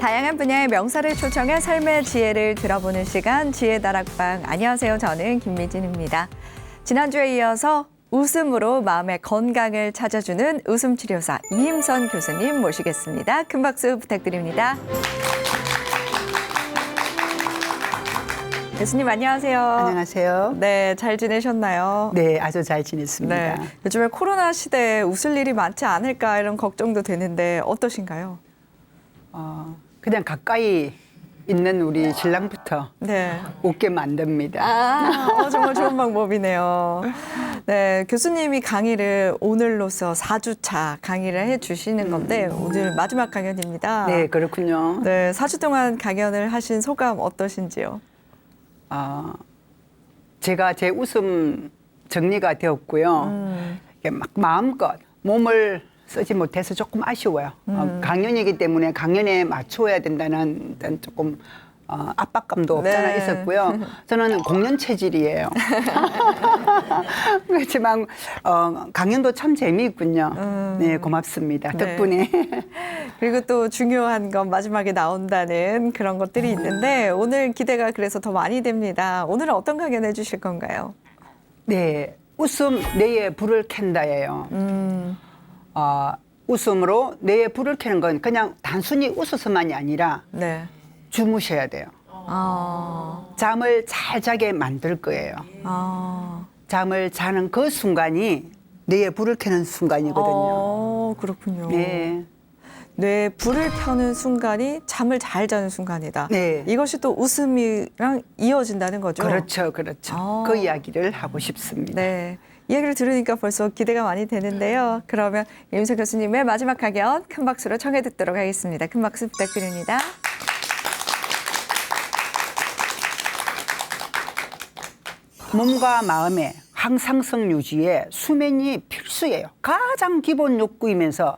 다양한 분야의 명사를 초청해 삶의 지혜를 들어보는 시간 지혜다락방. 안녕하세요. 저는 김미진입니다. 지난주에 이어서 웃음으로 마음의 건강을 찾아주는 웃음치료사 이임선 교수님 모시겠습니다. 큰 박수 부탁드립니다. 교수님 안녕하세요. 안녕하세요. 네, 잘 지내셨나요? 네, 아주 잘 지냈습니다. 네, 요즘에 코로나 시대에 웃을 일이 많지 않을까 이런 걱정도 되는데 어떠신가요? 그냥 가까이 있는 우리 신랑부터 네. 웃게 만듭니다. 정말 좋은 방법이네요. 네, 교수님이 강의를 오늘로서 4주차 강의를 해주시는 건데 오늘 마지막 강연입니다. 네, 그렇군요. 네, 4주 동안 강연을 하신 소감 어떠신지요? 제가 제 웃음 정리가 되었고요. 이게 막 마음껏 몸을 쓰지 못해서 조금 아쉬워요. 강연이기 때문에 강연에 맞춰야 된다는 어떤 조금 압박감도 없잖아 네. 있었고요. 저는 공연 체질이에요. 그렇지만 강연도 참 재미있군요. 네, 고맙습니다. 네. 덕분에. 그리고 또 중요한 건 마지막에 나온다는 그런 것들이 있는데 오늘 기대가 그래서 더 많이 됩니다. 오늘은 어떤 강연 해주실 건가요? 네, 웃음 뇌에 불을 켠다예요. 웃음으로 뇌에 불을 켜는 건 그냥 단순히 웃어서만이 아니라 네. 주무셔야 돼요. 잠을 잘 자게 만들 거예요. 잠을 자는 그 순간이 뇌에 불을 켜는 순간이거든요. 그렇군요. 네. 뇌에 불을 켜는 순간이 잠을 잘 자는 순간이다. 네. 이것이 또 웃음이랑 이어진다는 거죠? 그렇죠, 그렇죠. 그 이야기를 하고 싶습니다. 네. 이야기를 들으니까 벌써 기대가 많이 되는데요. 그러면 이임선 교수님의 마지막 강연 큰 박수로 청해 듣도록 하겠습니다. 큰 박수 부탁드립니다. 몸과 마음의 항상성 유지에 수면이 필수예요. 가장 기본 욕구이면서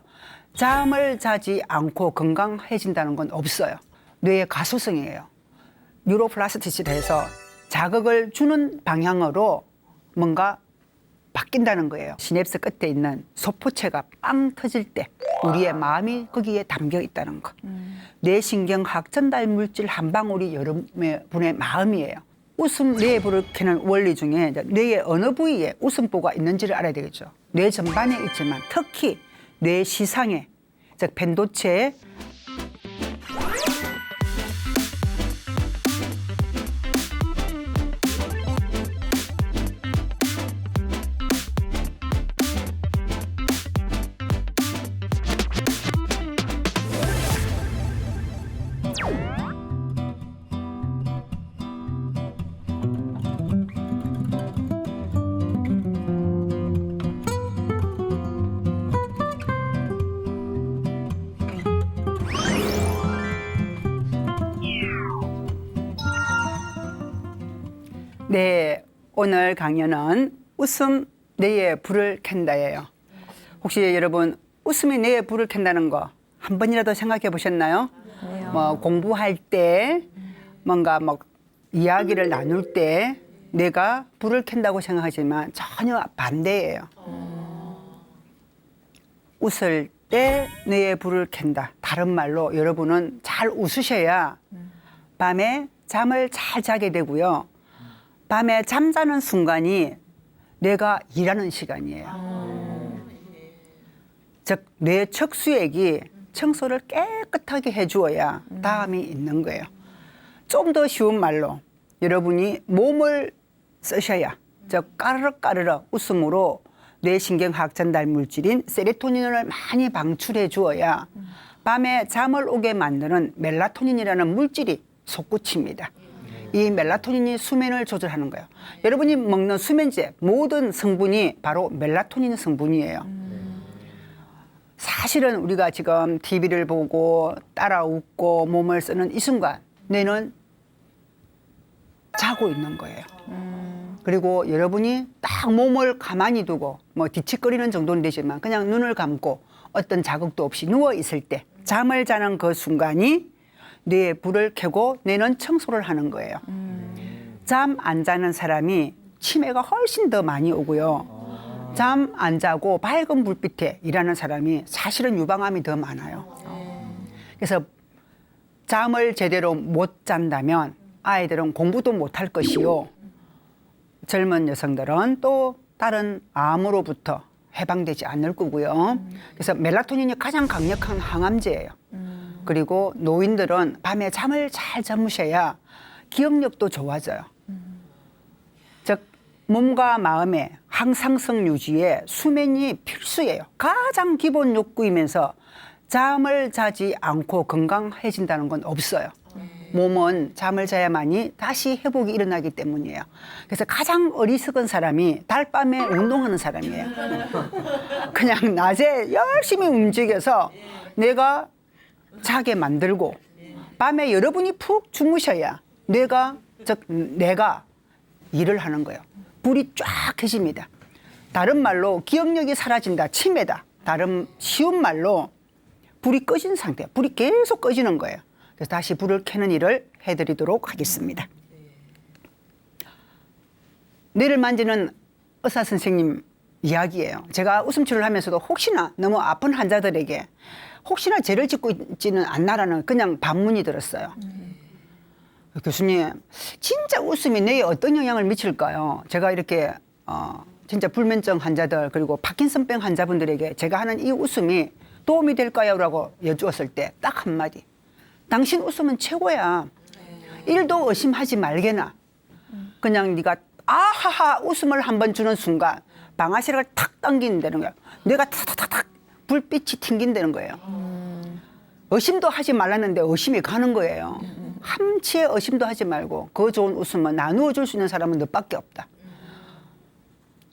잠을 자지 않고 건강해진다는 건 없어요. 뇌의 가소성이에요. 뉴로플라스티시를 해서 자극을 주는 방향으로 뭔가 바뀐다는 거예요. 시냅스 끝에 있는 소포체가 빵 터질 때 우리의 마음이 거기에 담겨 있다는 거. 뇌신경학 전달 물질 한 방울이 여러분의 마음이에요. 웃음 뇌에 불을 켜는 원리 중에 뇌의 어느 부위에 웃음보가 있는지를 알아야 되겠죠. 뇌 전반에 있지만 특히 뇌 시상에, 즉 펜도체에 네, 오늘 강연은 웃음 뇌에 불을 켠다예요. 혹시 여러분 웃음이 뇌에 불을 켠다는 거 한 번이라도 생각해 보셨나요? 뭐 공부할 때 뭔가 뭐 이야기를 나눌 때 뇌가 불을 켠다고 생각하지만 전혀 반대예요. 웃을 때 뇌에 불을 켠다. 다른 말로 여러분은 잘 웃으셔야 밤에 잠을 잘 자게 되고요. 밤에 잠자는 순간이 뇌가 일하는 시간이에요. 즉, 뇌 척수액이 청소를 깨끗하게 해주어야 다음이 있는 거예요. 좀 더 쉬운 말로 여러분이 몸을 쓰셔야, 즉 까르륵 까르륵 웃음으로 뇌신경학 전달 물질인 세로토닌을 많이 방출해 주어야 밤에 잠을 오게 만드는 멜라토닌이라는 물질이 솟구칩니다. 이 멜라토닌이 수면을 조절하는 거예요. 여러분이 먹는 수면제 모든 성분이 바로 멜라토닌 성분이에요. 사실은 우리가 지금 TV를 보고 따라 웃고 몸을 쓰는 이 순간 뇌는 자고 있는 거예요. 그리고 여러분이 딱 몸을 가만히 두고 뭐 뒤척거리는 정도는 되지만 그냥 눈을 감고 어떤 자극도 없이 누워 있을 때 잠을 자는 그 순간이 뇌에 불을 켜고 뇌는 청소를 하는 거예요. 잠 안 자는 사람이 치매가 훨씬 더 많이 오고요. 잠 안 자고 밝은 불빛에 일하는 사람이 사실은 유방암이 더 많아요. 그래서 잠을 제대로 못 잔다면 아이들은 공부도 못할 것이요. 젊은 여성들은 또 다른 암으로부터 해방되지 않을 거고요. 그래서 멜라토닌이 가장 강력한 항암제예요. 그리고 노인들은 밤에 잠을 잘 주무셔야 기억력도 좋아져요. 즉 몸과 마음의 항상성 유지에 수면이 필수예요. 가장 기본 욕구이면서 잠을 자지 않고 건강해진다는 건 없어요. 몸은 잠을 자야만이 다시 회복이 일어나기 때문이에요. 그래서 가장 어리석은 사람이 달밤에 운동하는 사람이에요. 그냥 낮에 열심히 움직여서 내가 자게 만들고 밤에 여러분이 푹 주무셔야 내가 일을 하는 거예요. 불이 쫙 켜집니다. 다른 말로 기억력이 사라진다, 치매다. 다른 쉬운 말로 불이 꺼진 상태, 불이 계속 꺼지는 거예요. 그래서 다시 불을 켜는 일을 해드리도록 하겠습니다. 뇌를 만지는 의사 선생님 이야기예요. 제가 웃음치료를 하면서도 혹시나 너무 아픈 환자들에게 혹시나 죄를 짓고 있지는 않나라는 그냥 반문이 들었어요. 교수님, 진짜 웃음이 뇌에 어떤 영향을 미칠까요? 제가 이렇게 진짜 불면증 환자들 그리고 파킨슨병 환자분들에게 제가 하는 이 웃음이 도움이 될까요? 라고 여쭈었을 때 딱 한마디. 당신 웃음은 최고야. 일도 의심하지 말게나. 그냥 네가 아하하 웃음을 한번 주는 순간 방아쇠를 탁 당긴다는 거야. 뇌가 탁탁탁탁 불빛이 튕긴다는 거예요. 의심도 하지 말라는데 의심이 가는 거예요. 한치의 의심도 하지 말고 그 좋은 웃음은 나누어 줄 수 있는 사람은 너밖에 없다.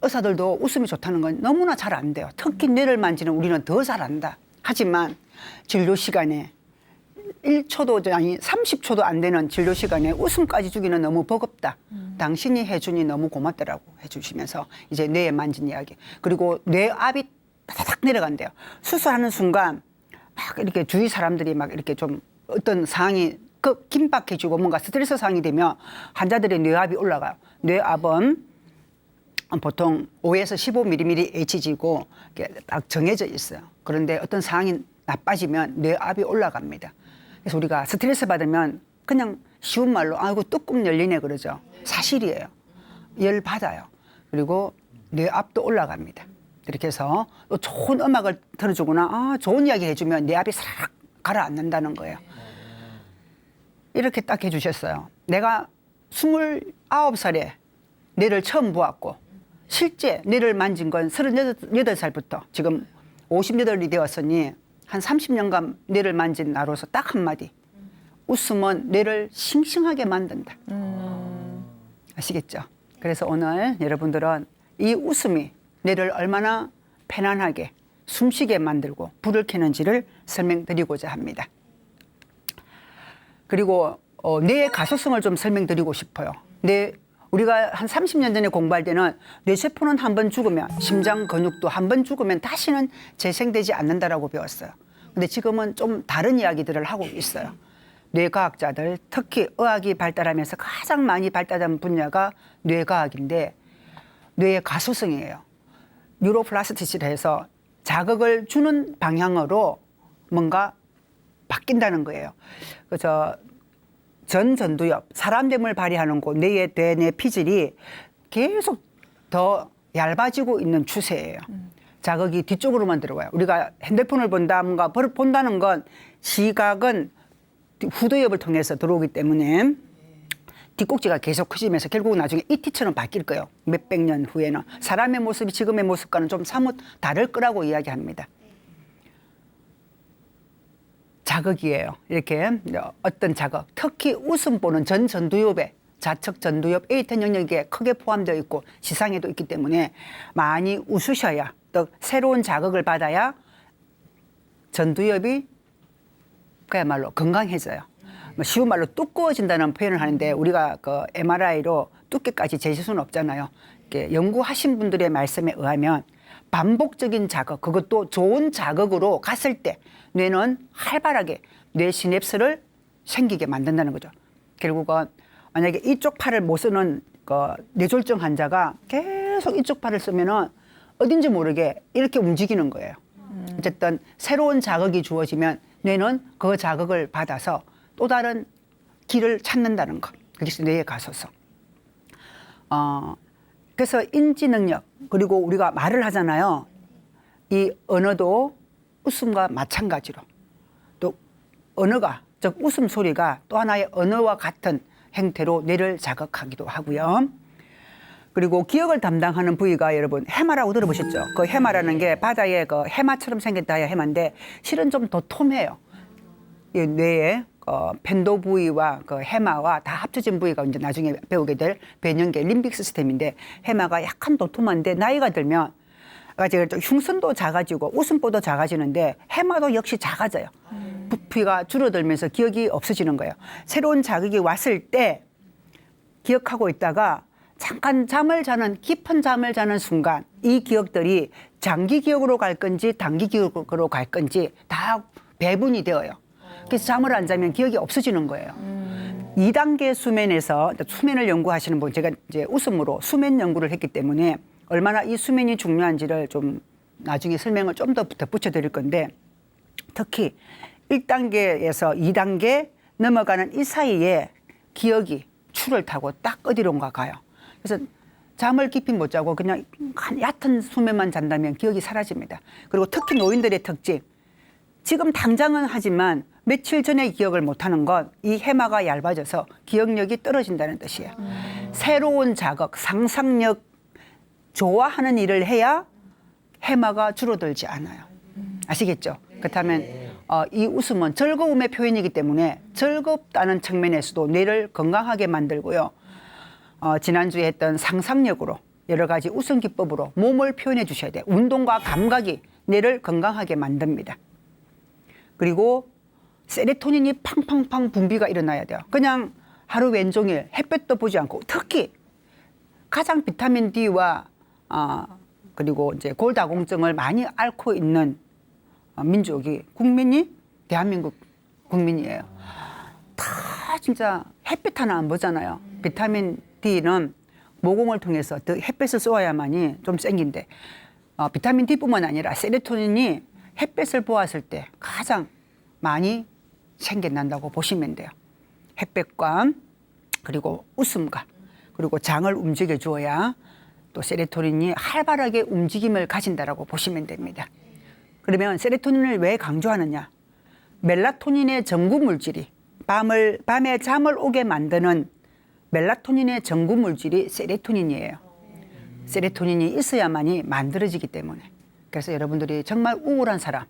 의사들도 웃음이 좋다는 건 너무나 잘 안 돼요. 특히 뇌를 만지는 우리는 더 잘 안다. 하지만 진료 시간에 1초도 아니 30초도 안 되는 진료 시간에 웃음까지 주기는 너무 버겁다. 당신이 해주니 너무 고맙다라고 해주시면서 이제 뇌에 만진 이야기. 그리고 뇌압이 타닥 내려간대요. 수술하는 순간 막 이렇게 주위 사람들이 막 이렇게 좀 어떤 상황이 긴박해지고 뭔가 스트레스 상황이 되면 환자들의 뇌압이 올라가요. 뇌압은 보통 5에서 15mm Hg고 딱 정해져 있어요. 그런데 어떤 상황이 나빠지면 뇌압이 올라갑니다. 그래서 우리가 스트레스 받으면 그냥 쉬운 말로 아이고 뚜껑 열리네 그러죠. 사실이에요. 열 받아요. 그리고 뇌압도 올라갑니다. 이렇게 해서 또 좋은 음악을 틀어주거나 좋은 이야기 해주면 뇌압이 싹 가라앉는다는 거예요. 이렇게 딱 해주셨어요. 내가 29살에 뇌를 처음 보았고 실제 뇌를 만진 건 38살부터 지금 58이 되었으니 한 30년간 뇌를 만진 나로서 딱 한마디. 웃음은 뇌를 싱싱하게 만든다. 아시겠죠? 그래서 오늘 여러분들은 이 웃음이 뇌를 얼마나 편안하게 숨쉬게 만들고 불을 켜는지를 설명드리고자 합니다. 그리고 뇌의 가소성을 좀 설명드리고 싶어요. 우리가 한 30년 전에 공부할 때는 뇌세포는 한 번 죽으면 심장 근육도 한 번 죽으면 다시는 재생되지 않는다라고 배웠어요. 근데 지금은 좀 다른 이야기들을 하고 있어요. 뇌과학자들, 특히 의학이 발달하면서 가장 많이 발달한 분야가 뇌과학인데 뇌의 가소성이에요. 뉴로플라스티시를 해서 자극을 주는 방향으로 뭔가 바뀐다는 거예요. 그래서 전두엽, 사람됨을 발휘하는 곳, 뇌의 뇌 피질이 계속 더 얇아지고 있는 추세예요. 자극이 뒤쪽으로만 들어가요. 우리가 핸드폰을 본다, 뭔가 본다는 건 시각은 후두엽을 통해서 들어오기 때문에 뒷꼭지가 계속 커지면서 결국 나중에 이티처럼 바뀔 거예요. 몇백 년 후에는. 사람의 모습이 지금의 모습과는 좀 사뭇 다를 거라고 이야기합니다. 자극이에요. 이렇게 어떤 자극, 특히 웃음 보는 전두엽에 좌측 전두엽 에이텐 영역에 크게 포함되어 있고 시상에도 있기 때문에 많이 웃으셔야 또 새로운 자극을 받아야 전두엽이 그야말로 건강해져요. 쉬운 말로 두꺼워진다는 표현을 하는데 우리가 그 MRI로 두께까지 재실 수는 없잖아요. 이렇게 연구하신 분들의 말씀에 의하면 반복적인 자극, 그것도 좋은 자극으로 갔을 때 뇌는 활발하게 뇌 시냅스를 생기게 만든다는 거죠. 결국은 만약에 이쪽 팔을 못 쓰는 그 뇌졸중 환자가 계속 이쪽 팔을 쓰면은 어딘지 모르게 이렇게 움직이는 거예요. 어쨌든 새로운 자극이 주어지면 뇌는 그 자극을 받아서 또 다른 길을 찾는다는 것. 그게 뇌에 가소서. 그래서 인지 능력, 그리고 우리가 말을 하잖아요. 이 언어도 웃음과 마찬가지로 또 언어가, 즉 웃음소리가 또 하나의 언어와 같은 행태로 뇌를 자극하기도 하고요. 그리고 기억을 담당하는 부위가 여러분 해마라고 들어보셨죠? 그 해마라는 게 바다에 그 해마처럼 생겼다 해야 해마인데 실은 좀 도톰해요. 이 뇌에 펜도 부위와 그 해마와 다 합쳐진 부위가 이제 나중에 배우게 될 배연계 림빅 시스템인데 해마가 약간 도톰한데 나이가 들면 흉선도 작아지고 웃음보도 작아지는데 해마도 역시 작아져요. 부피가 줄어들면서 기억이 없어지는 거예요. 새로운 자극이 왔을 때 기억하고 있다가 잠깐 잠을 자는 깊은 잠을 자는 순간 이 기억들이 장기 기억으로 갈 건지 단기 기억으로 갈 건지 다 배분이 되어요. 그래서 잠을 안 자면 기억이 없어지는 거예요. 2단계 수면에서 수면을 연구하시는 분, 제가 이제 웃음으로 수면 연구를 했기 때문에 얼마나 이 수면이 중요한지를 좀 나중에 설명을 좀 더 덧붙여 드릴 건데 특히 1단계에서 2단계 넘어가는 이 사이에 기억이 추를 타고 딱 어디론가 가요. 그래서 잠을 깊이 못 자고 그냥 얕은 수면만 잔다면 기억이 사라집니다. 그리고 특히 노인들의 특징. 지금 당장은 하지만 며칠 전의 기억을 못하는 건 이 해마가 얇아져서 기억력이 떨어진다는 뜻이에요. 새로운 자극, 상상력, 좋아하는 일을 해야 해마가 줄어들지 않아요. 아시겠죠? 그렇다면 이 웃음은 즐거움의 표현이기 때문에 즐겁다는 측면에서도 뇌를 건강하게 만들고요. 지난주에 했던 상상력으로 여러 가지 웃음 기법으로 몸을 표현해 주셔야 돼요. 운동과 감각이 뇌를 건강하게 만듭니다. 그리고 세로토닌이 팡팡팡 분비가 일어나야 돼요. 그냥 하루 왼종일 햇볕도 보지 않고 특히 가장 비타민 D와 그리고 이제 골다공증을 많이 앓고 있는 민족이 국민이 대한민국 국민이에요. 다 진짜 햇빛 하나 안 보잖아요. 비타민 D는 모공을 통해서 햇빛을 쏘아야만이 좀 생긴데 비타민 D뿐만 아니라 세로토닌이 햇빛을 보았을 때 가장 많이 생겨난다고 보시면 돼요. 햇빛과 그리고 웃음과 그리고 장을 움직여 주어야 또 세로토닌이 활발하게 움직임을 가진다라고 보시면 됩니다. 그러면 세로토닌을 왜 강조하느냐? 멜라토닌의 전구 물질이 밤에 잠을 오게 만드는 멜라토닌의 전구 물질이 세로토닌이에요. 세로토닌이 있어야만이 만들어지기 때문에. 그래서 여러분들이 정말 우울한 사람,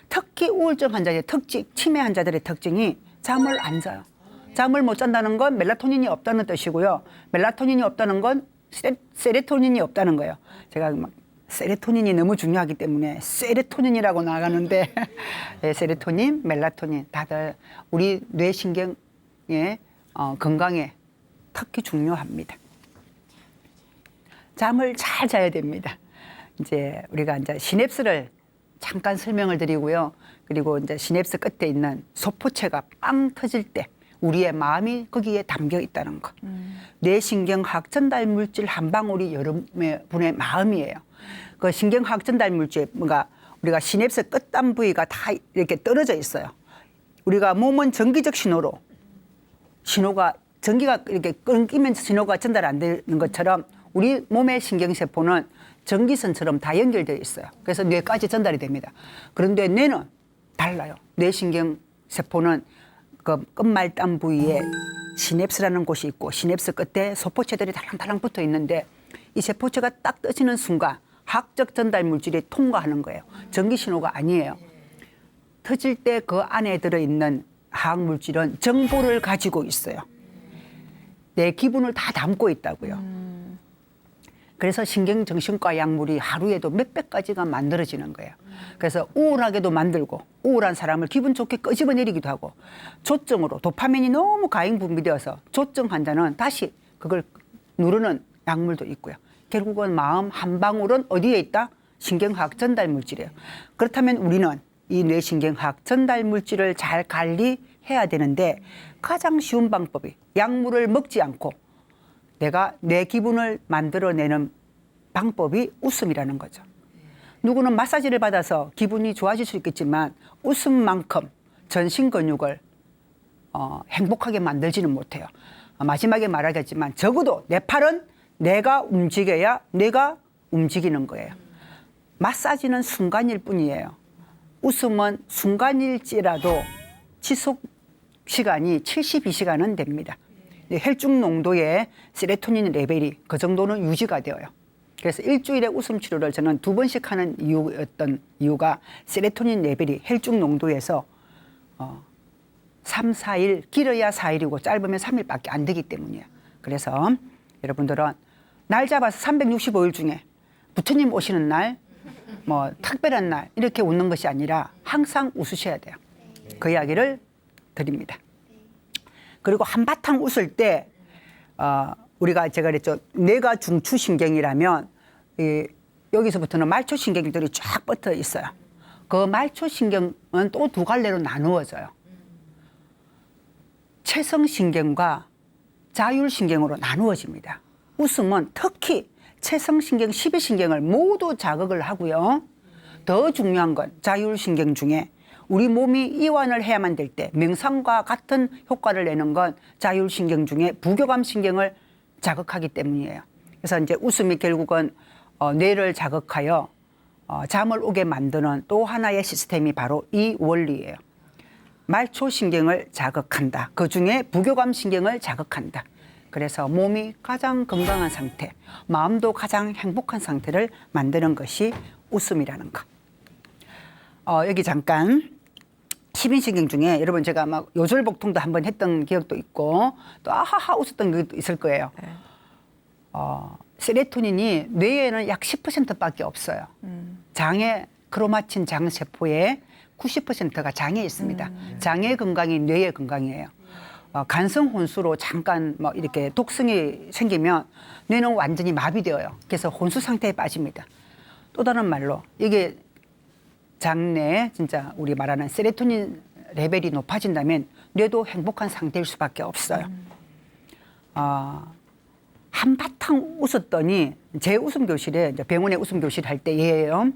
특히 우울증 환자의 특징, 치매 환자들의 특징이 잠을 안 자요. 잠을 못 잔다는 건 멜라토닌이 없다는 뜻이고요. 멜라토닌이 없다는 건 세로토닌이 없다는 거예요. 제가 막 세로토닌이 너무 중요하기 때문에 세로토닌이라고 나가는데 세로토닌, 멜라토닌 다들 우리 뇌신경의 건강에 특히 중요합니다. 잠을 잘 자야 됩니다. 이제 우리가 이제 시냅스를 잠깐 설명을 드리고요. 그리고 이제 시냅스 끝에 있는 소포체가 빵 터질 때 우리의 마음이 거기에 담겨 있다는 것. 뇌신경학 전달 물질 한 방울이 여러분의 마음이에요. 그 신경학 전달 물질, 뭔가 우리가 시냅스 끝단 부위가 다 이렇게 떨어져 있어요. 우리가 몸은 전기적 신호로 전기가 이렇게 끊기면서 신호가 전달 안 되는 것처럼 우리 몸의 신경세포는 전기선처럼 다 연결되어 있어요. 그래서 뇌까지 전달이 됩니다. 그런데 뇌는 달라요. 뇌신경세포는 그 끝말단 부위에 시냅스라는 곳이 있고 시냅스 끝에 소포체들이 달랑달랑 붙어 있는데 이 세포체가 딱 떠지는 순간 화학적 전달 물질이 통과하는 거예요. 전기 신호가 아니에요. 터질 때 그 안에 들어있는 화학 물질은 정보를 가지고 있어요. 내 기분을 다 담고 있다고요. 그래서 신경정신과 약물이 하루에도 몇백 가지가 만들어지는 거예요. 그래서 우울하게도 만들고 우울한 사람을 기분 좋게 끄집어내리기도 하고 조증으로 도파민이 너무 과잉 분비되어서 조증 환자는 다시 그걸 누르는 약물도 있고요. 결국은 마음 한 방울은 어디에 있다? 신경화학 전달 물질이에요. 그렇다면 우리는 이 뇌신경화학 전달 물질을 잘 관리해야 되는데 가장 쉬운 방법이 약물을 먹지 않고 내가 내 기분을 만들어내는 방법이 웃음이라는 거죠. 누구는 마사지를 받아서 기분이 좋아질 수 있겠지만 웃음만큼 전신 근육을 행복하게 만들지는 못해요. 마지막에 말하겠지만 적어도 내 팔은 내가 움직여야 내가 움직이는 거예요. 마사지는 순간일 뿐이에요. 웃음은 순간일지라도 지속 시간이 72시간은 됩니다. 혈중 농도의 세로토닌 레벨이 그 정도는 유지가 되어요. 그래서 일주일에 웃음 치료를 저는 2번씩 하는 이유가 세로토닌 레벨이 혈중 농도에서 3, 4일, 길어야 4일이고 짧으면 3일밖에 안 되기 때문이에요. 그래서 여러분들은 날 잡아서 365일 중에 부처님 오시는 날, 뭐 특별한 날 이렇게 웃는 것이 아니라 항상 웃으셔야 돼요. 그 이야기를 드립니다. 그리고 한바탕 웃을 때 우리가 제가 그랬죠. 뇌가 중추신경이라면 여기서부터는 말초신경들이 쫙 뻗어 있어요. 그 말초신경은 또 두 갈래로 나누어져요. 체성신경과 자율신경으로 나누어집니다. 웃음은 특히 체성신경, 12신경을 모두 자극을 하고요. 더 중요한 건 자율신경 중에 우리 몸이 이완을 해야만 될 때 명상과 같은 효과를 내는 건 자율신경 중에 부교감신경을 자극하기 때문이에요. 그래서 이제 웃음이 결국은 뇌를 자극하여 잠을 오게 만드는 또 하나의 시스템이 바로 이 원리예요. 말초신경을 자극한다. 그중에 부교감신경을 자극한다. 그래서 몸이 가장 건강한 상태, 마음도 가장 행복한 상태를 만드는 것이 웃음이라는 것. 여기 잠깐 12신경 중에 여러분 제가 막 요절복통도 한번 했던 기억도 있고 또 아하하 웃었던 기억도 있을 거예요. 세로토닌이 뇌에는 약 10%밖에 없어요. 장에 크로마틴 장세포의 90%가 장에 있습니다. 장의 건강이 뇌의 건강이에요. 간성 혼수로 잠깐 뭐 이렇게 독성이 생기면 뇌는 완전히 마비되어요. 그래서 혼수 상태에 빠집니다. 또 다른 말로 이게 장내에 진짜 우리 말하는 세로토닌 레벨이 높아진다면 뇌도 행복한 상태일 수밖에 없어요. 한바탕 웃었더니 제 웃음 교실에 이제 병원에 웃음 교실 할 때예요.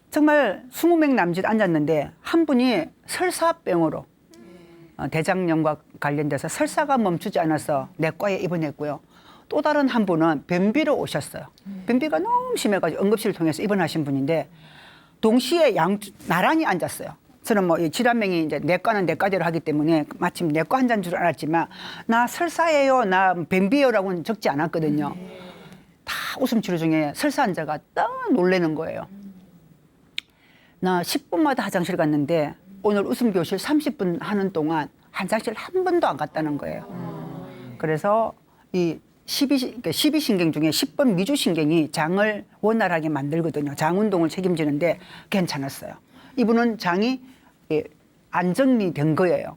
정말 20명 남짓 앉았는데 한 분이 설사병으로 대장염과 관련돼서 설사가 멈추지 않아서 내과에 입원했고요. 또 다른 한 분은 변비로 오셨어요. 변비가 너무 심해가지고 응급실을 통해서 입원하신 분인데 동시에 나란히 앉았어요. 저는 뭐 질환명이 이제 내과는 내과대로 하기 때문에 마침 내과 환자인 줄 알았지만 나 설사예요, 나 변비예요라고는 적지 않았거든요. 다 웃음 치료 중에 설사 환자가 딱 놀라는 거예요. 나 10분마다 화장실 갔는데 오늘 웃음 교실 30분 하는 동안 화장실 한 번도 안 갔다는 거예요. 그래서 이 12신경 중에 10번 미주신경이 장을 원활하게 만들거든요. 장 운동을 책임지는데 괜찮았어요. 이분은 장이 안정리된 거예요.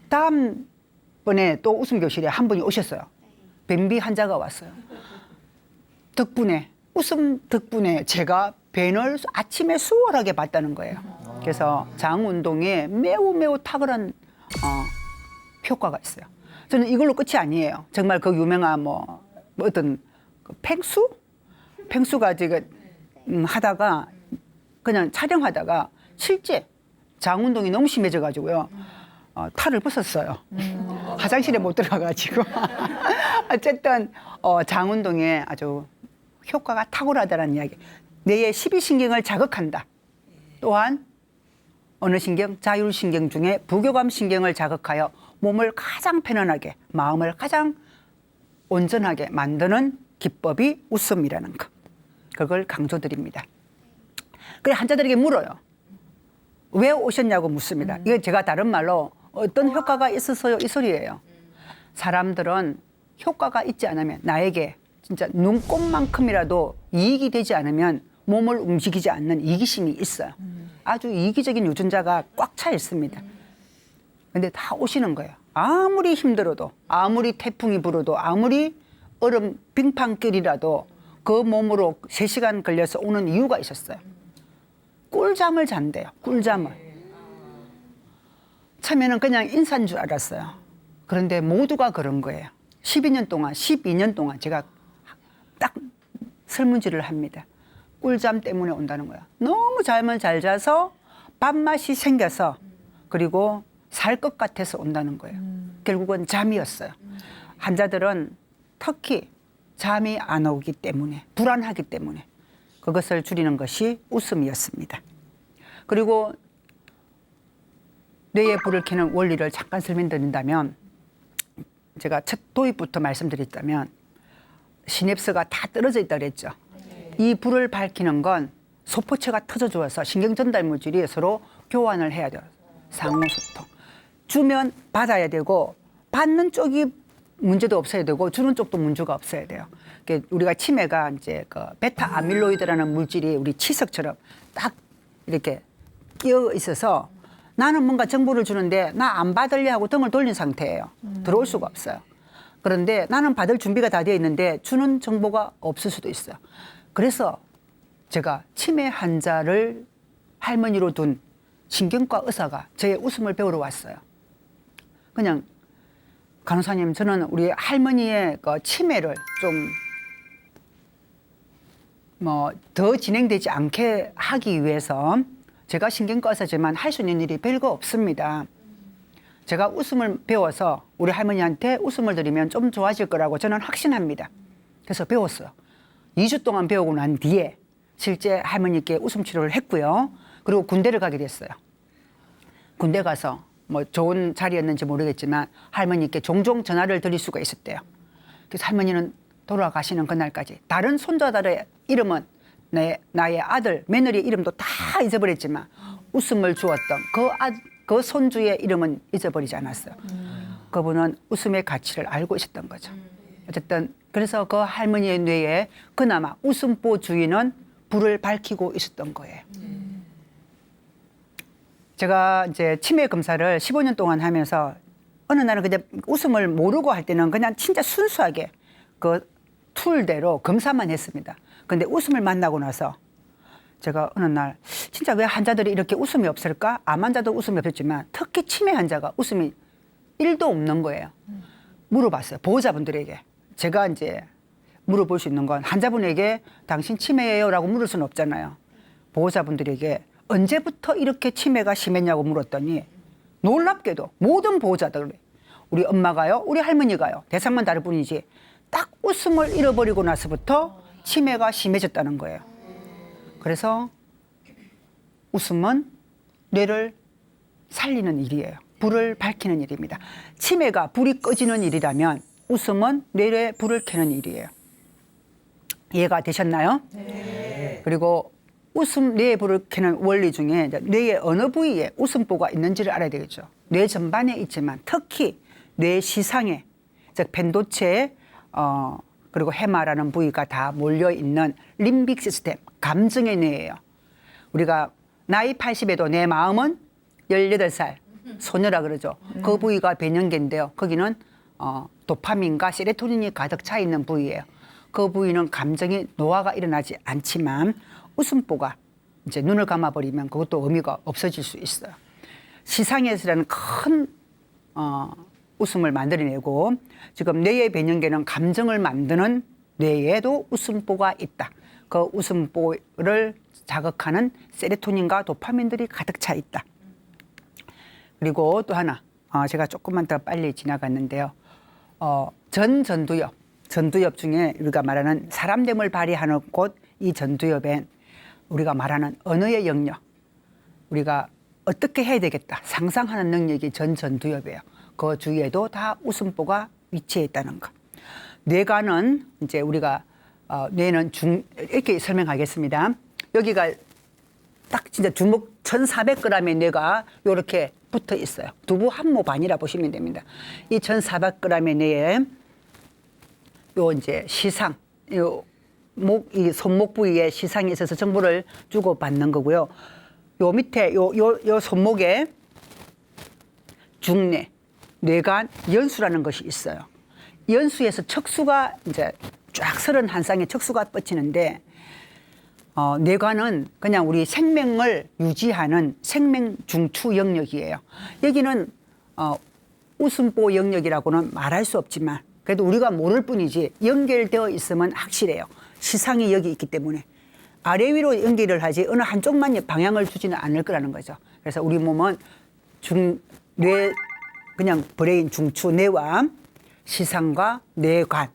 다음번에 또 웃음 교실에 한 분이 오셨어요. 변비 환자가 왔어요. 덕분에 웃음 덕분에 제가 변을 아침에 수월하게 봤다는 거예요. 그래서 장 운동에 매우 탁월한 효과가 있어요. 저는 이걸로 끝이 아니에요. 정말 그 유명한 뭐 어떤 그 펭수가 제가 하다가 그냥 촬영하다가 실제 장 운동이 너무 심해져가지고요. 탈을 벗었어요. 화장실에 못 들어가가지고. 어쨌든 장 운동에 아주 효과가 탁월하다는 이야기. 뇌의 12신경을 자극한다. 또한 어느 신경? 자율신경 중에 부교감신경을 자극하여 몸을 가장 편안하게, 마음을 가장 온전하게 만드는 기법이 웃음이라는 것. 그걸 강조드립니다. 그래 환자들에게 물어요. 왜 오셨냐고 묻습니다. 이건 제가 다른 말로 어떤 효과가 있어서요 이 소리예요. 사람들은 효과가 있지 않으면 나에게 진짜 눈곱만큼이라도 이익이 되지 않으면 몸을 움직이지 않는 이기심이 있어요. 아주 이기적인 유전자가 꽉 차 있습니다. 근데 다 오시는 거예요. 아무리 힘들어도, 아무리 태풍이 불어도, 아무리 얼음 빙판길이라도 그 몸으로 3시간 걸려서 오는 이유가 있었어요. 꿀잠을 잔대요. 꿀잠을. 처음에는 그냥 인사인 줄 알았어요. 그런데 모두가 그런 거예요. 12년 동안 제가 딱 설문지를 합니다. 꿀잠 때문에 온다는 거야. 너무 잠을 잘 자서 밥맛이 생겨서 그리고 살 것 같아서 온다는 거예요. 결국은 잠이었어요. 환자들은 특히 잠이 안 오기 때문에, 불안하기 때문에 그것을 줄이는 것이 웃음이었습니다. 그리고 뇌에 불을 켜는 원리를 잠깐 설명드린다면, 제가 첫 도입부터 말씀드렸다면 시냅스가 다 떨어져 있다 그랬죠. 이 불을 밝히는 건 소포체가 터져줘서 신경 전달 물질이 서로 교환을 해야 돼요. 상호소통. 주면 받아야 되고, 받는 쪽이 문제도 없어야 되고, 주는 쪽도 문제가 없어야 돼요. 우리가 치매가 이제 그 베타 아밀로이드라는 물질이 우리 치석처럼 딱 이렇게 끼어 있어서 나는 뭔가 정보를 주는데 나 안 받으려 하고 등을 돌린 상태예요. 들어올 수가 없어요. 그런데 나는 받을 준비가 다 되어 있는데 주는 정보가 없을 수도 있어요. 그래서 제가 치매 환자를 할머니로 둔 신경과 의사가 저의 웃음을 배우러 왔어요. 그냥 간호사님, 저는 우리 할머니의 그 치매를 좀 뭐 더 진행되지 않게 하기 위해서, 제가 신경과 의사지만 할 수 있는 일이 별거 없습니다. 제가 웃음을 배워서 우리 할머니한테 웃음을 드리면 좀 좋아질 거라고 저는 확신합니다. 그래서 배웠어요. 2주 동안 배우고 난 뒤에 실제 할머니께 웃음 치료를 했고요. 그리고 군대를 가게 됐어요. 군대 가서 뭐 좋은 자리였는지 모르겠지만 할머니께 종종 전화를 드릴 수가 있었대요. 그래서 할머니는 돌아가시는 그날까지 다른 손자들의 이름은 나의 아들, 며느리 이름도 다 잊어버렸지만 웃음을 주었던 그 손주의 이름은 잊어버리지 않았어요. 그분은 웃음의 가치를 알고 있었던 거죠. 어쨌든 그래서 그 할머니의 뇌에 그나마 웃음보 주인은 불을 밝히고 있었던 거예요. 제가 이제 치매 검사를 15년 동안 하면서 어느 날은 그냥 웃음을 모르고 할 때는 그냥 진짜 순수하게 그 툴대로 검사만 했습니다. 근데 웃음을 만나고 나서 제가 어느 날 진짜 왜 환자들이 이렇게 웃음이 없을까? 암 환자도 웃음이 없었지만 특히 치매 환자가 웃음이 1도 없는 거예요. 물어봤어요. 보호자분들에게. 제가 이제 물어볼 수 있는 건 환자분에게 당신 치매예요라고 물을 수는 없잖아요. 보호자분들에게 언제부터 이렇게 치매가 심했냐고 물었더니 놀랍게도 모든 보호자들, 우리 엄마가요, 우리 할머니가요, 대상만 다를 뿐이지 딱 웃음을 잃어버리고 나서부터 치매가 심해졌다는 거예요. 그래서 웃음은 뇌를 살리는 일이에요. 불을 밝히는 일입니다. 치매가 불이 꺼지는 일이라면 웃음은 뇌에 불을 켜는 일이에요. 이해가 되셨나요? 네. 그리고 웃음, 뇌에 불을 켜는 원리 중에 뇌의 어느 부위에 웃음보가 있는지를 알아야 되겠죠. 뇌 전반에 있지만 특히 뇌 시상에, 즉 펜도체에 그리고 해마라는 부위가 다 몰려있는 림빅 시스템, 감정의 뇌예요. 우리가 나이 80에도 내 마음은 18살, 소녀라 그러죠. 그 부위가 변형계인데요. 거기는 도파민과 세로토닌이 가득 차 있는 부위예요. 그 부위는 감정이 노화가 일어나지 않지만 웃음보가 이제 눈을 감아버리면 그것도 의미가 없어질 수 있어요. 시상에서라는 큰 웃음을 만들어내고, 지금 뇌의 변형계는 감정을 만드는 뇌에도 웃음보가 있다. 그 웃음보를 자극하는 세로토닌과 도파민들이 가득 차 있다. 그리고 또 하나, 제가 조금만 더 빨리 지나갔는데요. 전두엽 중에 우리가 말하는 사람됨을 발휘하는 곳, 이 전두엽엔 우리가 말하는 언어의 영역, 우리가 어떻게 해야 되겠다 상상하는 능력이 전두엽이에요. 그 주위에도 다 웃음보가 위치해 있다는 것. 뇌관은 이제 우리가 뇌는 이렇게 설명하겠습니다. 여기가 딱 진짜 주먹 1,400g의 뇌가 이렇게 붙어 있어요. 두부 한 모 반이라 보시면 됩니다. 이 1,400g의 뇌에 요 이제 시상, 이 손목 부위에 시상이 있어서 정보를 주고 받는 거고요. 요 밑에 요 손목에 중뇌, 뇌관, 연수라는 것이 있어요. 연수에서 척수가 이제 쫙 서른 한 쌍의 척수가 뻗치는데, 뇌관은 그냥 우리 생명을 유지하는 생명 중추 영역이에요. 여기는 웃음보 영역이라고는 말할 수 없지만 그래도 우리가 모를 뿐이지 연결되어 있으면 확실해요. 시상이 여기 있기 때문에 아래 위로 연결을 하지 어느 한쪽만 방향을 주지는 않을 거라는 거죠. 그래서 우리 몸은 뇌 그냥 브레인 중추 뇌와 시상과 뇌관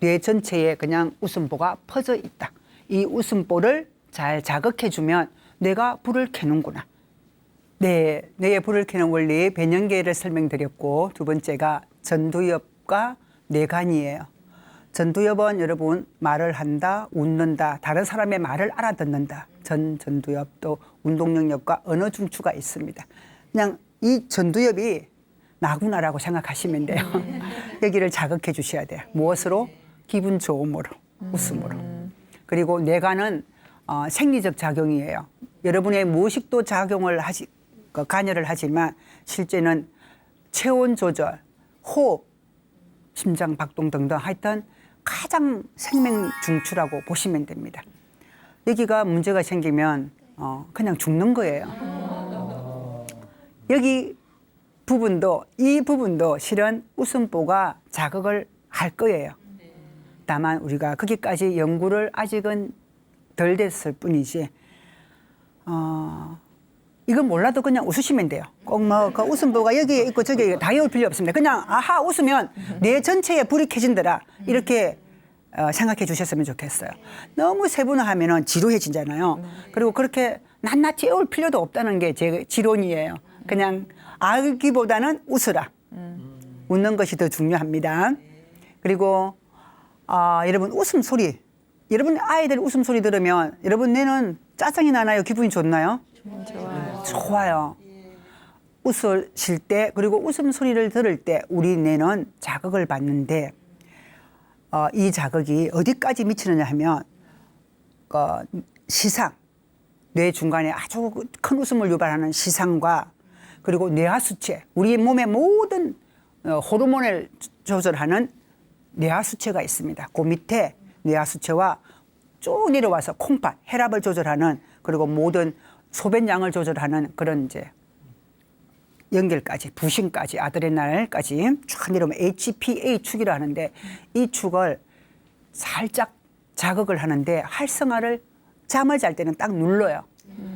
뇌 전체에 그냥 웃음보가 퍼져 있다. 이 웃음보를 잘 자극해주면 뇌가 불을 켜는구나. 네, 뇌에 불을 켜는 원리 변형계를 설명드렸고 두 번째가 전두엽과 뇌관이에요. 전두엽은 여러분 말을 한다, 웃는다, 다른 사람의 말을 알아듣는다. 전두엽 또 운동능력과 언어 중추가 있습니다. 그냥 이 전두엽이 나구나라고 생각하시면 돼요. 여기를 자극해 주셔야 돼요. 무엇으로? 기분 좋음으로, 웃음으로. 그리고 뇌관은 생리적 작용이에요. 여러분의 무의식도 작용을 관여를 하지만 실제는 체온 조절, 호흡, 심장 박동 등등 하여튼 가장 생명 중추라고 보시면 됩니다. 여기가 문제가 생기면 그냥 죽는 거예요. 여기 부분도 이 부분도 실은 웃음보가 자극을 할 거예요. 다만 우리가 거기까지 연구를 아직은 덜 됐을 뿐이지 이건 몰라도 그냥 웃으시면 돼요. 꼭 뭐 그 웃음보가 여기에 있고 저기에 다 외울 필요 없습니다. 그냥 아하 웃으면 뇌 전체에 불이 켜진더라 이렇게 생각해 주셨으면 좋겠어요. 너무 세분화하면은 지루해지잖아요. 그리고 그렇게 낱낱이 외울 필요도 없다는 게 제 지론이에요. 그냥 알기보다는 웃으라. 웃는 것이 더 중요합니다. 그리고 여러분 웃음소리. 여러분 아이들 웃음소리 들으면 여러분 뇌는 짜증이 나나요? 기분이 좋나요? 좋아요. 좋아요. 웃으실 때 그리고 웃음소리를 들을 때 우리 뇌는 자극을 받는데 이 자극이 어디까지 미치느냐 하면 시상, 뇌 중간에 아주 큰 웃음을 유발하는 시상과 그리고 뇌하수체, 우리 몸의 모든 호르몬을 조절하는 뇌하수체가 있습니다. 그 밑에 뇌하수체와 쭉 내려와서 콩팥, 혈압을 조절하는 그리고 모든 소변량을 조절하는 그런 이제 연결까지, 부신까지, 아드레날까지 쭉 내려오면 HPA 축이라 하는데 이 축을 살짝 자극을 하는데 활성화를 잠을 잘 때는 딱 눌러요.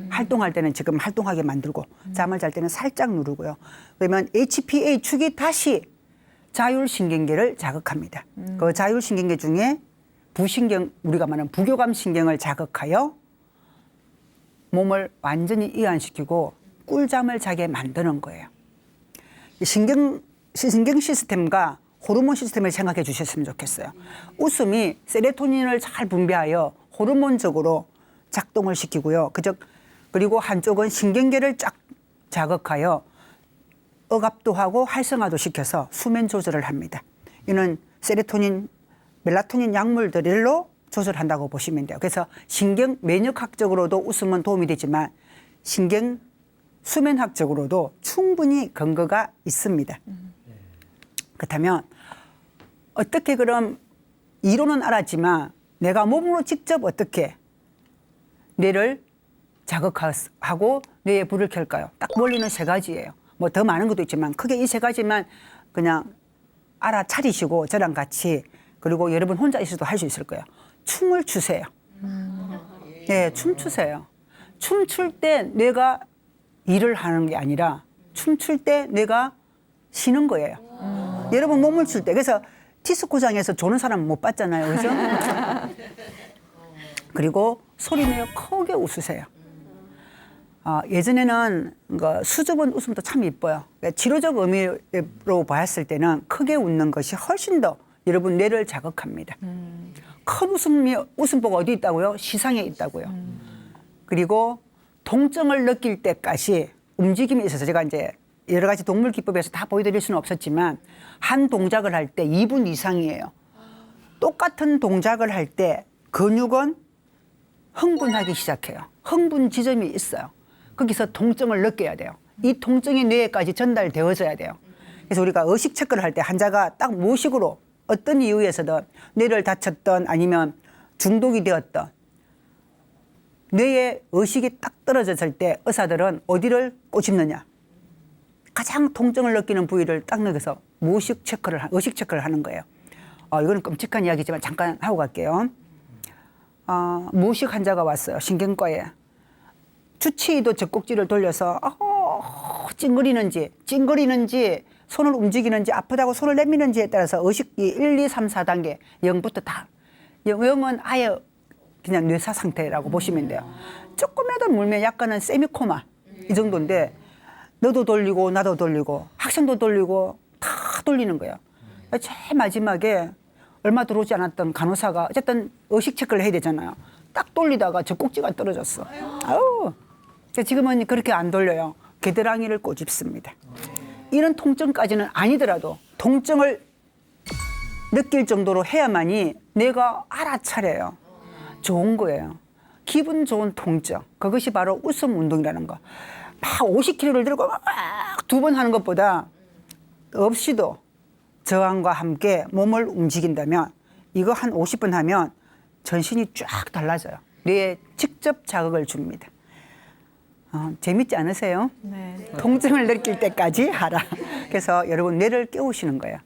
활동할 때는 지금 활동하게 만들고 잠을 잘 때는 살짝 누르고요. 그러면 HPA 축이 다시 자율신경계를 자극합니다. 그 자율신경계 중에 부신경, 우리가 말하는 부교감 신경을 자극하여 몸을 완전히 이완시키고 꿀잠을 자게 만드는 거예요. 신경 시스템과 호르몬 시스템을 생각해 주셨으면 좋겠어요. 웃음이 세로토닌을 잘 분비하여 호르몬적으로 작동을 시키고요. 그리고 한쪽은 신경계를 쫙 자극하여 억압도 하고 활성화도 시켜서 수면 조절을 합니다. 이는 세로토닌, 멜라토닌 약물들로 조절한다고 보시면 돼요. 그래서 신경 면역학적으로도 웃음은 도움이 되지만 신경 수면학적으로도 충분히 근거가 있습니다. 그렇다면 어떻게 그럼 이론은 알았지만 내가 몸으로 직접 어떻게 뇌를 자극하고 뇌에 불을 켤까요? 딱 원리는 세 가지예요. 뭐 더 많은 것도 있지만 크게 이 세 가지만 그냥 알아차리시고 저랑 같이 그리고 여러분 혼자 있어도 할 수 있을 거예요. 춤을 추세요. 네, 춤추세요. 춤출 때 뇌가 일을 하는 게 아니라 춤출 때 뇌가 쉬는 거예요. 여러분 몸을 출 때. 그래서 디스코장에서 조는 사람 못 봤잖아요. 그죠? 그리고 소리내어 크게 웃으세요. 예전에는 수줍은 웃음도 참 이뻐요. 그러니까 치료적 의미로 봤을 때는 크게 웃는 것이 훨씬 더 여러분 뇌를 자극합니다. 큰 웃음보가 어디 있다고요? 시상에 있다고요. 그리고 통증을 느낄 때까지 움직임이 있어서 제가 이제 여러 가지 동물 기법에서 다 보여드릴 수는 없었지만 한 동작을 할 때 2분 이상이에요. 똑같은 동작을 할 때 근육은 흥분하기 시작해요. 흥분 지점이 있어요. 거기서 통증을 느껴야 돼요. 이 통증이 뇌에까지 전달되어져야 돼요. 그래서 우리가 의식 체크를 할 때 환자가 딱 무의식으로 어떤 이유에서든 뇌를 다쳤던 아니면 중독이 되었던 뇌에 의식이 딱 떨어졌을 때 의사들은 어디를 꼬집느냐. 가장 통증을 느끼는 부위를 딱 넣어서 의식 체크를 하는 거예요. 이거는 끔찍한 이야기지만 잠깐 하고 갈게요. 무의식 환자가 왔어요. 신경과에. 주치의도 젖꼭지를 돌려서 찡그리는지 손을 움직이는지 아프다고 손을 내미는지에 따라서 의식이 1, 2, 3, 4단계 0부터 다 0은 아예 그냥 뇌사 상태라고 보시면 돼요. 조금이라도 물면 약간은 세미코마 이 정도인데 너도 돌리고 나도 돌리고 학생도 돌리고 다 돌리는 거예요. 제일 마지막에 얼마 들어오지 않았던 간호사가 어쨌든 의식 체크를 해야 되잖아요. 딱 돌리다가 젖꼭지가 떨어졌어. 아우. 지금은 그렇게 안 돌려요. 겨드랑이를 꼬집습니다. 이런 통증까지는 아니더라도 통증을 느낄 정도로 해야만이 내가 알아차려요. 좋은 거예요. 기분 좋은 통증. 그것이 바로 웃음 운동이라는 거. 막 50kg를 들고 막 2번 하는 것보다 없이도 저항과 함께 몸을 움직인다면 이거 한 50번 하면 전신이 쫙 달라져요. 뇌에 직접 자극을 줍니다. 재밌지 않으세요? 네. 통증을 느낄 때까지 하라. 그래서 여러분 뇌를 깨우시는 거예요.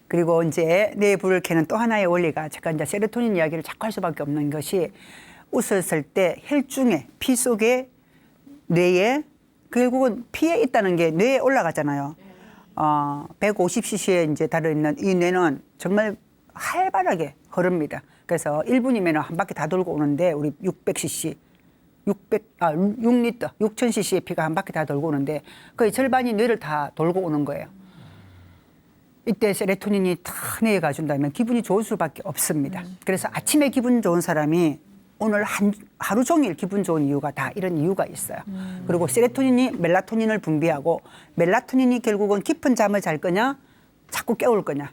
그리고 이제 뇌의 불을 켜는 또 하나의 원리가 제가 이제 세로토닌 이야기를 자꾸 할 수밖에 없는 것이 웃었을 때 혈중에 피 속에 뇌에 결국은 피에 있다는 게 뇌에 올라가잖아요. 150cc에 이제 달아있는 이 뇌는 정말 활발하게 흐릅니다. 그래서 1분이면 한 바퀴 다 돌고 오는데 우리 600cc, 6리터, 6000cc의 피가 한 바퀴 다 돌고 오는데 거의 절반이 뇌를 다 돌고 오는 거예요. 이때 세로토닌이 다 뇌에 가준다면 기분이 좋을 수밖에 없습니다. 그래서 아침에 기분 좋은 사람이 오늘 하루 종일 기분 좋은 이유가 다 이런 이유가 있어요. 그리고 세로토닌이 멜라토닌을 분비하고 멜라토닌이 결국은 깊은 잠을 잘 거냐 자꾸 깨울 거냐.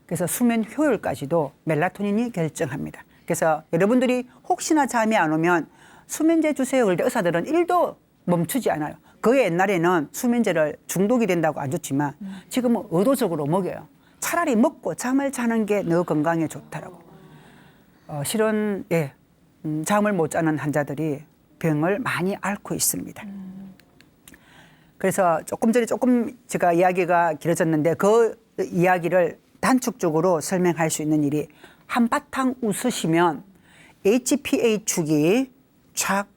그래서 수면 효율까지도 멜라토닌이 결정합니다. 그래서 여러분들이 혹시나 잠이 안 오면 수면제 주세요. 그럴 때 의사들은 1도 멈추지 않아요. 그 옛날에는 수면제를 중독이 된다고 안 줬지만 지금은 의도적으로 먹여요. 차라리 먹고 잠을 자는 게 너 건강에 좋다라고. 실은 잠을 못 자는 환자들이 병을 많이 앓고 있습니다. 그래서 조금 전에 제가 이야기가 길어졌는데 그 이야기를 단축적으로 설명할 수 있는 일이 한바탕 웃으시면 HPA 축이 촥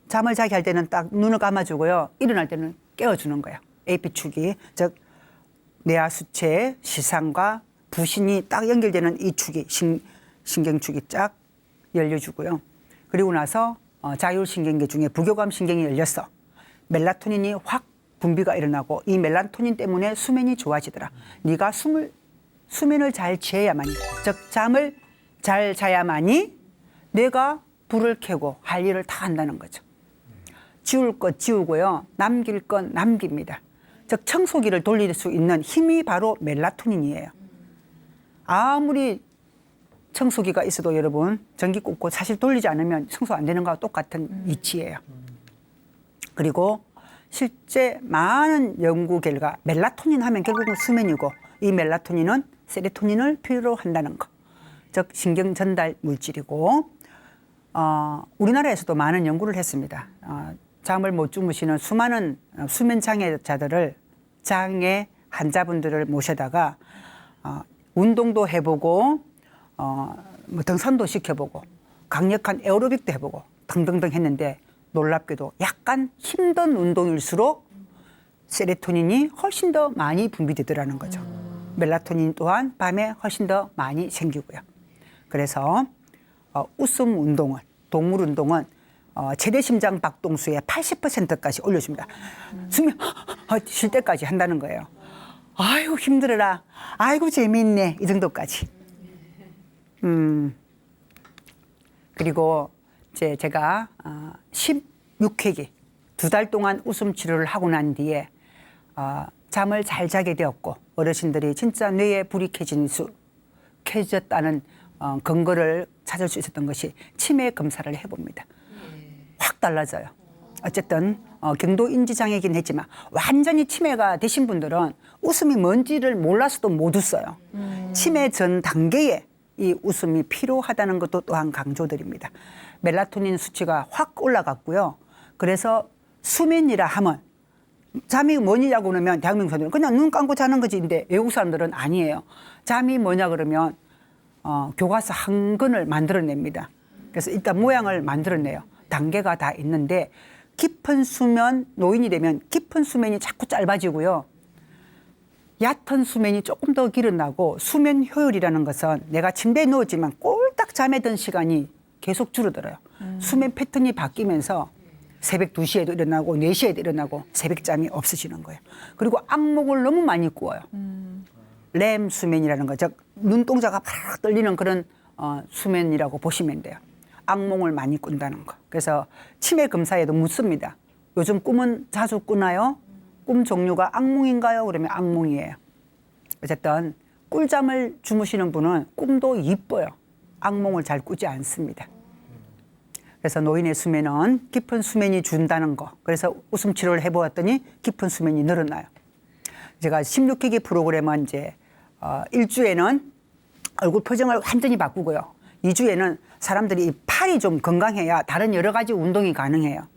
잠을 자게 할 때는 딱 눈을 감아주고요. 일어날 때는 깨워주는 거예요. AP축이 즉 뇌하수체 시상과 부신이 딱 연결되는 이 축이 신경축이 쫙 열려주고요. 그리고 나서 자율신경계 중에 부교감신경이 열렸어. 멜라토닌이 확 분비가 일어나고 이 멜라토닌 때문에 수면이 좋아지더라. 네가 수면을 잘 취해야만이 즉 잠을 잘 자야만이 뇌가 불을 켜고 할 일을 다 한다는 거죠. 지울 것 지우고요. 남길 건 남깁니다. 즉 청소기를 돌릴 수 있는 힘이 바로 멜라토닌이에요. 아무리 청소기가 있어도 여러분 전기 꽂고 사실 돌리지 않으면 청소 안 되는 거와 똑같은 이치예요. 그리고 실제 많은 연구 결과 멜라토닌 하면 결국은 수면이고 이 멜라토닌은 세로토닌을 필요로 한다는 거. 즉 신경 전달 물질이고 우리나라에서도 많은 연구를 했습니다. 잠을 못 주무시는 수많은 수면 장애자들을 장애 환자분들을 모셔다가 운동도 해보고 뭐 등산도 시켜보고 강력한 에어로빅도 해보고 등등등 했는데 놀랍게도 약간 힘든 운동일수록 세로토닌이 훨씬 더 많이 분비되더라는 거죠. 멜라토닌 또한 밤에 훨씬 더 많이 생기고요. 그래서 웃음 운동은 동물 운동은 최대 심장 박동수의 80%까지 올려줍니다. 숨이 쉴 때까지 한다는 거예요. 아이고 힘들어라. 아이고 재미있네. 이 정도까지. 그리고 제가 16회기 2달 동안 웃음 치료를 하고 난 뒤에 잠을 잘 자게 되었고 어르신들이 진짜 뇌에 불이 켜졌다는 근거를 찾을 수 있었던 것이 치매 검사를 해봅니다. 확 달라져요. 어쨌든 경도 인지 장애이긴 했지만 완전히 치매가 되신 분들은 웃음이 뭔지를 몰라서도 못 웃어요. 치매 전 단계에 이 웃음이 필요하다는 것도 또한 강조드립니다. 멜라토닌 수치가 확 올라갔고요. 그래서 수면이라 하면 잠이 뭐냐고 그러면 대한민국 사람들은 그냥 눈 감고 자는 거지인데 외국 사람들은 아니에요. 잠이 뭐냐 그러면 교과서 한 권을 만들어냅니다. 그래서 일단 모양을 만들어내요. 단계가 다 있는데 깊은 수면, 노인이 되면 깊은 수면이 자꾸 짧아지고요. 얕은 수면이 조금 더 길어나고 수면 효율이라는 것은 내가 침대에 누웠지만 꼴딱 잠에 든 시간이 계속 줄어들어요. 수면 패턴이 바뀌면서 새벽 2시에도 일어나고 4시에도 일어나고 새벽잠이 없어지는 거예요. 그리고 악몽을 너무 많이 꾸어요. 렘 수면이라는 거, 즉 눈동자가 팍 떨리는 그런 수면이라고 보시면 돼요. 악몽을 많이 꾼다는 거. 그래서 치매 검사에도 묻습니다. 요즘 꿈은 자주 꾸나요? 꿈 종류가 악몽인가요? 그러면 악몽이에요. 어쨌든 꿀잠을 주무시는 분은 꿈도 이뻐요. 악몽을 잘 꾸지 않습니다. 그래서 노인의 수면은 깊은 수면이 준다는 거. 그래서 웃음 치료를 해보았더니 깊은 수면이 늘어나요. 제가 16회기 프로그램은 이제 1주에는 얼굴 표정을 완전히 바꾸고요. 2주에는 사람들이 팔이 좀 건강해야 다른 여러 가지 운동이 가능해요.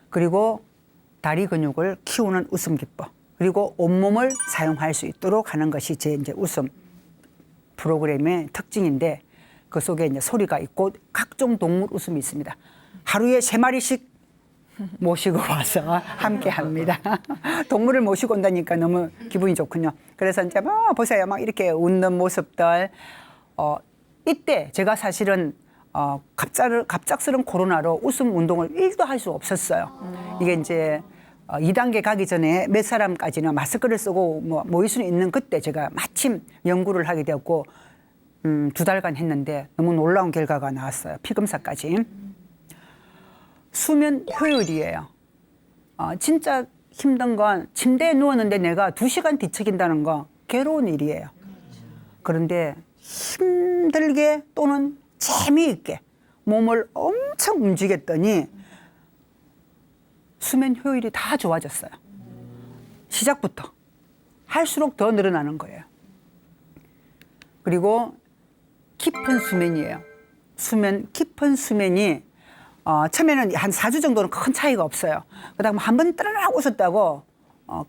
그리고 다리 근육을 키우는 웃음 기법. 그리고 온몸을 사용할 수 있도록 하는 것이 제 이제 웃음 프로그램의 특징인데 그 속에 이제 소리가 있고 각종 동물 웃음이 있습니다. 하루에 3마리씩 모시고 와서 함께 합니다. 동물을 모시고 온다니까 너무 기분이 좋군요. 그래서 이제 막 보세요. 막 이렇게 웃는 모습들. 이때 제가 사실은 갑작스러운 코로나로 웃음 운동을 1도 할 수 없었어요. 이게 이제 2단계 가기 전에 몇 사람까지는 마스크를 쓰고 모일 수 있는 그때 제가 마침 연구를 하게 되었고 2달간 했는데 너무 놀라운 결과가 나왔어요. 피검사까지. 수면 효율이에요. 진짜 힘든 건 침대에 누웠는데 내가 2시간 뒤척인다는 거 괴로운 일이에요. 그런데 힘들게 또는 재미있게 몸을 엄청 움직였더니 수면 효율이 다 좋아졌어요. 시작부터. 할수록 더 늘어나는 거예요. 그리고 깊은 수면이에요. 깊은 수면이 처음에는 한 4주 정도는 큰 차이가 없어요. 그다음 한 번 따라락 웃었다고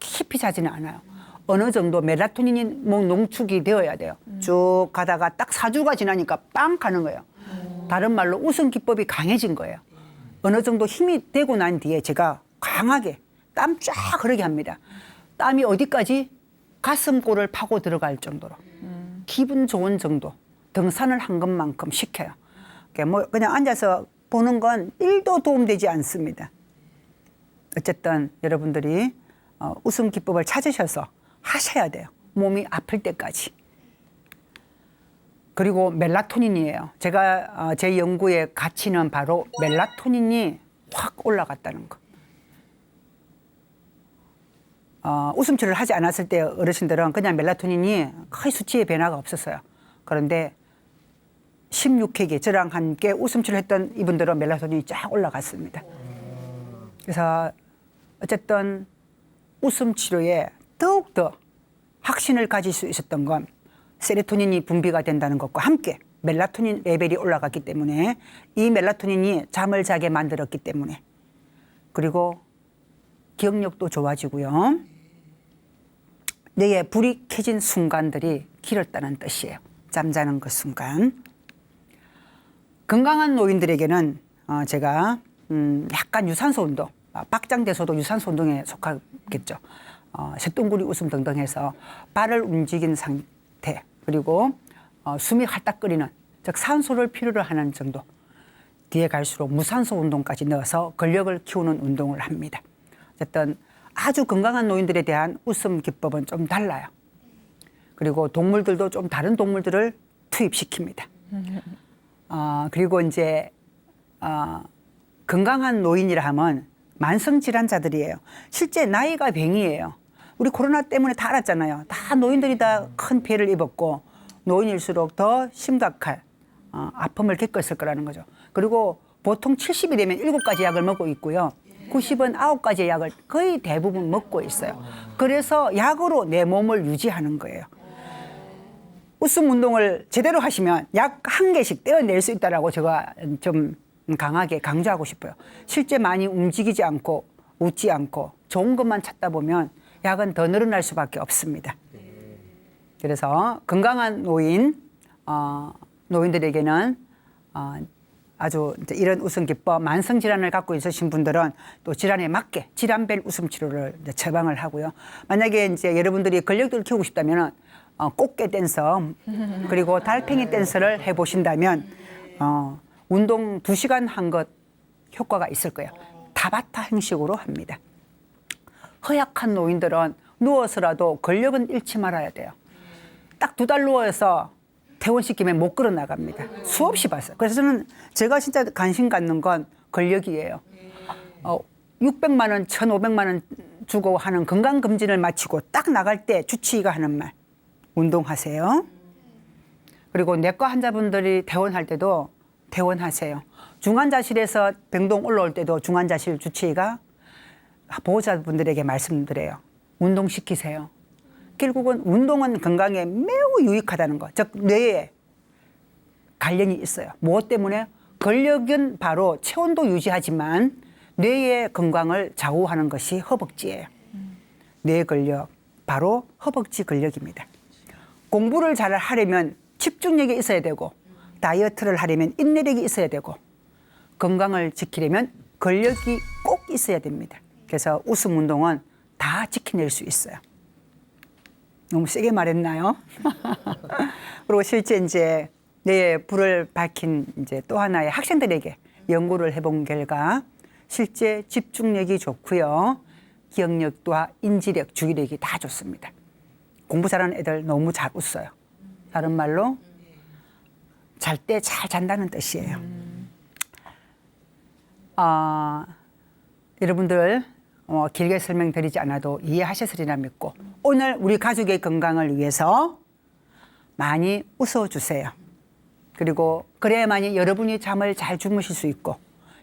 깊이 자지는 않아요. 어느 정도 멜라토닌이 농축이 되어야 돼요. 쭉 가다가 딱 4주가 지나니까 빵 가는 거예요. 다른 말로 웃음 기법이 강해진 거예요. 어느 정도 힘이 되고 난 뒤에 제가 강하게 땀 쫙 흐르게 합니다. 땀이 어디까지? 가슴골을 파고 들어갈 정도로. 기분 좋은 정도. 등산을 한 것만큼 시켜요. 뭐 그냥 앉아서 보는 건 1도 도움되지 않습니다. 어쨌든 여러분들이 웃음 기법을 찾으셔서 하셔야 돼요. 몸이 아플 때까지. 그리고 멜라토닌이에요. 제가 제 연구의 가치는 바로 멜라토닌이 확 올라갔다는 거. 웃음 치료를 하지 않았을 때 어르신들은 그냥 멜라토닌이 거의 수치의 변화가 없었어요. 그런데 16회기 저랑 함께 웃음 치료를 했던 이분들은 멜라토닌이 쫙 올라갔습니다. 그래서 어쨌든 웃음 치료에 더욱더 확신을 가질 수 있었던 건 세로토닌이 분비가 된다는 것과 함께 멜라토닌 레벨이 올라갔기 때문에 이 멜라토닌이 잠을 자게 만들었기 때문에 그리고 기억력도 좋아지고요. 뇌에 불이 켜진 순간들이 길었다는 뜻이에요. 잠자는 그 순간. 건강한 노인들에게는 제가 약간 유산소 운동, 박장대소도 유산소 운동에 속하겠죠. 쇳덩구리 웃음 등등 해서 발을 움직인 상태 그리고 숨이 할딱거리는 즉 산소를 필요로 하는 정도 뒤에 갈수록 무산소 운동까지 넣어서 근력을 키우는 운동을 합니다. 어쨌든 아주 건강한 노인들에 대한 웃음 기법은 좀 달라요. 그리고 동물들도 좀 다른 동물들을 투입시킵니다. 그리고 이제 건강한 노인이라 하면 만성 질환자들이에요. 실제 나이가 병이에요. 우리 코로나 때문에 다 알았잖아요. 다 노인들이 다 큰 피해를 입었고 노인일수록 더 심각한 아픔을 겪었을 거라는 거죠. 그리고 보통 70이 되면 7가지 약을 먹고 있고요. 90은 9가지의 약을 거의 대부분 먹고 있어요. 그래서 약으로 내 몸을 유지하는 거예요. 웃음 운동을 제대로 하시면 약 1개씩 떼어낼 수 있다라고 제가 좀 강하게 강조하고 싶어요. 실제 많이 움직이지 않고 웃지 않고 좋은 것만 찾다 보면 약은 더 늘어날 수밖에 없습니다. 그래서 건강한 노인들에게는 아주 이제 이런 웃음 기법, 만성 질환을 갖고 있으신 분들은 또 질환에 맞게 질환별 웃음 치료를 이제 처방을 하고요. 만약에 이제 여러분들이 근력을 키우고 싶다면은 꽃게 댄서 그리고 달팽이 댄서를 해보신다면 운동 2시간 한 것 효과가 있을 거예요. 타바타 형식으로 합니다. 허약한 노인들은 누워서라도 근력은 잃지 말아야 돼요. 딱 2달 누워서 퇴원시키면 못 걸어 나갑니다. 수없이 봤어요. 그래서 저는 제가 진짜 관심 갖는 건 근력이에요. 600만 원, 1,500만 원 주고 하는 건강검진을 마치고 딱 나갈 때 주치의가 하는 말. 운동하세요. 그리고 내과 환자분들이 퇴원할 때도 퇴원하세요. 중환자실에서 병동 올라올 때도 중환자실 주치의가 보호자분들에게 말씀드려요. 운동시키세요. 결국은 운동은 건강에 매우 유익하다는 거. 즉 뇌에 관련이 있어요. 무엇 때문에? 근력은 바로 체온도 유지하지만 뇌의 건강을 좌우하는 것이 허벅지예요. 뇌 근력, 바로 허벅지 근력입니다. 공부를 잘 하려면 집중력이 있어야 되고 다이어트를 하려면 인내력이 있어야 되고 건강을 지키려면 근력이 꼭 있어야 됩니다. 그래서 웃음 운동은 다 지켜낼 수 있어요. 너무 세게 말했나요? 그리고 실제 이제 뇌에 불을 밝힌 이제 또 하나의 학생들에게 연구를 해본 결과 실제 집중력이 좋고요. 기억력과 인지력, 주의력이 다 좋습니다. 공부 잘하는 애들 너무 잘 웃어요. 다른 말로 잘 때 잘 잔다는 뜻이에요. 여러분들 길게 설명드리지 않아도 이해하셨으리라 믿고 오늘 우리 가족의 건강을 위해서 많이 웃어주세요. 그리고 그래야만이 여러분이 잠을 잘 주무실 수 있고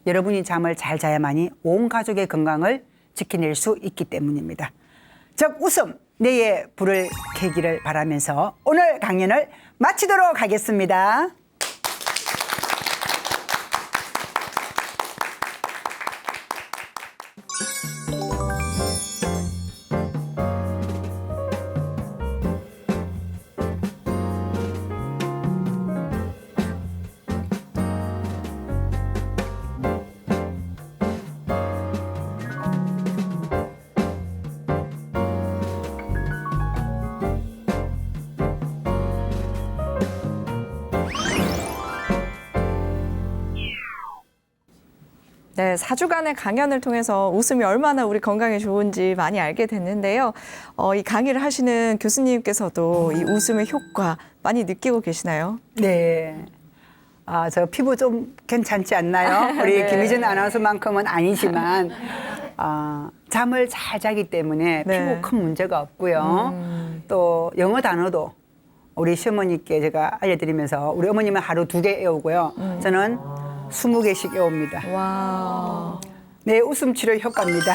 여러분이 잠을 잘 자야만이 온 가족의 건강을 지켜낼 수 있기 때문입니다. 즉 웃음, 뇌에 불을 켜기를 바라면서 오늘 강연을 마치도록 하겠습니다. 네, 4주간의 강연을 통해서 웃음이 얼마나 우리 건강에 좋은지 많이 알게 됐는데요. 이 강의를 하시는 교수님께서도 이 웃음의 효과 많이 느끼고 계시나요? 네. 저 피부 좀 괜찮지 않나요? 우리 네. 김희진 아나운서만큼은 아니지만 잠을 잘 자기 때문에 네. 피부 큰 문제가 없고요. 또 영어 단어도 우리 시어머니께 제가 알려드리면서 우리 어머님은 하루 2개 외우고요. 저는 20개씩 외웁니다. 와. 네, 웃음 치료 효과입니다.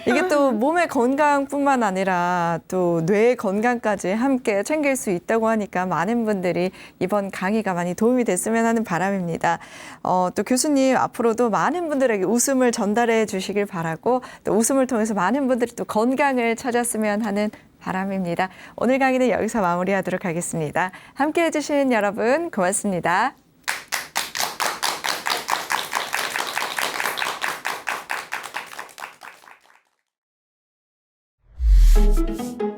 이게 또 몸의 건강뿐만 아니라 또 뇌의 건강까지 함께 챙길 수 있다고 하니까 많은 분들이 이번 강의가 많이 도움이 됐으면 하는 바람입니다. 또 교수님 앞으로도 많은 분들에게 웃음을 전달해 주시길 바라고 또 웃음을 통해서 많은 분들이 또 건강을 찾았으면 하는 바람입니다. 오늘 강의는 여기서 마무리하도록 하겠습니다. 함께해 주신 여러분 고맙습니다. Thank you.